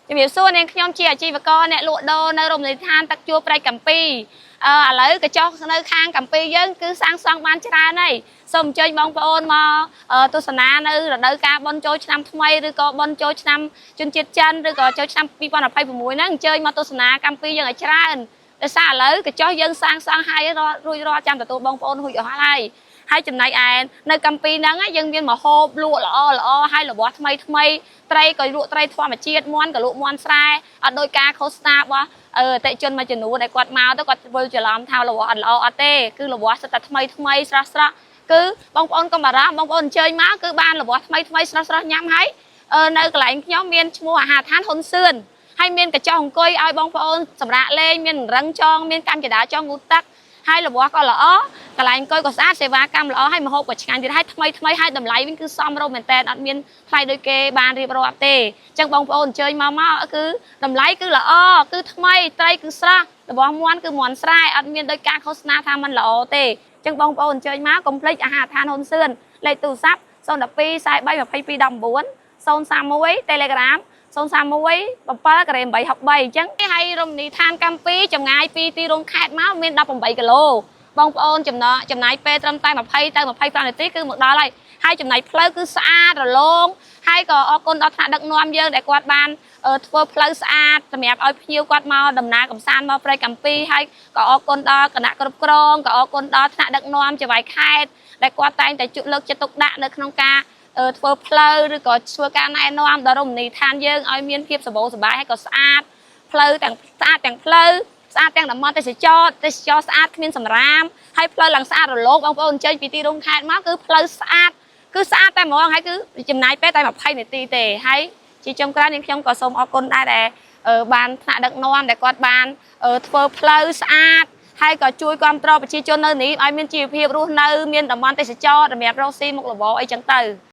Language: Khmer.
ជំរាបសួរនាងខ្ញុំជាអាជីវករអ្នកលក់ដូរនៅរមណីយដ្ឋានទឹកជួរព្រៃកំពីឥឡូវកញ្ចុះនៅខាងកំពីយើងគឺសាងសង់បានច្រើនហើយសូមអញ្ជើញបងប្អូនមកទស្សនានៅរដូវកាលបុណ្យចូលឆ្នាំថ្មីឬក៏បុណ្យចូលឆ្នាំជនជាតិចិនឬក៏ចូលឆ្នាំ2026ហ្នឹងអញ្ជើញមកទស្សនាកំពីយើងឲ្យច្រើនដោយសារឥឡូវកញ្ចុះយើងសាងសង់ហើយរួចរាល់ចាំទទួលបងប្អូនរួចអស់ហើយចំណែកឯនៅកំពីហ្នឹងយើងមានម្ហូបលក់ល្អហើយរបស់ថ្មីត្រីក៏លក់ត្រីធម្មជាតិមាន់ក៏លក់មាន់ស្រែអត់ដោយការឃោសនារបស់អតិជនមួយចំនួនដែលគាត់មកទៅគាត់ធ្វើច្រឡំថារបស់អត់ល្អអត់ទេគឺរបស់សិតតែថ្មីស្រស់គឺបងប្អូនកុំបារម្ភបងប្អូនអញ្ជើញមកគឺបានរបស់ថ្មីស្រស់ញ៉ាំហើយនៅកន្លែងខ្ញុំមានឈ្មោះអាហារដ្ឋានហ៊ុនសឿនហើយមានកញ្ចុះអង្គុយឲ្យបងប្អូនសម្រាប់លេងមានរឹងចងមានកម្មចដាចងងូតទឹកហើយរបស់ក៏ល្អកន្លែងអង្គុយក៏ស្អាតសេវាកម្មល្អហើយម្ហូបក៏ឆ្ងាញ់ទៀតហើយថ្មីហើយតម្លៃវិញគឺសមរម្យមែនតើអត់មានថ្លៃដូចគេបានរៀបរាប់ទេអញ្ចឹងបងប្អូនអញ្ជើញមកគឺតម្លៃគឺល្អគឺថ្មីត្រីគឺស្រស់របស់មាន់គឺមាន់ស្រែអត់មានដោយការឃោសនាថាมันល្អទេអញ្ចឹងបងប្អូនអញ្ជើញមកកុំភ្លេចអាហារដ្ឋានហ៊ុនសឿនលេខទូរស័ព្ទ012 43 22 19 031 Telegram 031 7 863អញ្ចឹងហើយរមណីយដ្ឋានកំពីចម្ងាយពីទីរួមខេត្តមកមាន18គីឡូបងប្អូនចំណាយពេលត្រឹមតែ20ទៅ25នាទីគឺមកដល់ហើយចំណែកផ្លូវគឺស្អាតរលោងហើយក៏អរគុណដល់ថ្នាក់ដឹកនាំយើងដែលគាត់បានធ្វើផ្លូវស្អាតសម្រាប់ឲ្យភ្ញៀវគាត់មកដំណើរកម្សាន្តមកព្រៃកំពីហើយក៏អរគុណដល់គណៈគ្រប់គ្រងក៏អរគុណដល់ថ្នាក់ដឹកនាំចៅហ្វាយខេត្តដែលគាត់តែងតែលើកចិត្តទុកដាក់នៅក្នុងការធ្វើផ្លូវឬក៏ធ្វើការណែនាំដល់រមណីយដ្ឋានយើងឲ្យមានភាពសម្បូរសប្បាយហើយក៏ស្អាតផ្លូវទាំងស្អាតទាំងផ្លូវស្អាតទាំងតំបន់ទេសចរស្អាតគ្មានសម្រាមហើយផ្លូវឡើងស្អាតរលោងបងប្អូនអញ្ជើញពីទីរួមខេត្តមកគឺផ្លូវស្អាតតែហ្មងហើយគឺចំណាយពេលតែ20នាទីទេហើយជាចុងក្រោយនាងខ្ញុំក៏សូមអរគុណដែរដែលបានថ្នាក់ដឹកនាំដែលគាត់បានធ្វើផ្លូវស្អាតហើយក៏ជួយគ្រប់គ្រងប្រជាជននៅនេះឲ្យមានជីវភាពរស់នៅមានតំបន់ទេសចរសម្រាប់រកស៊ីមុខរបរអីចឹងទៅ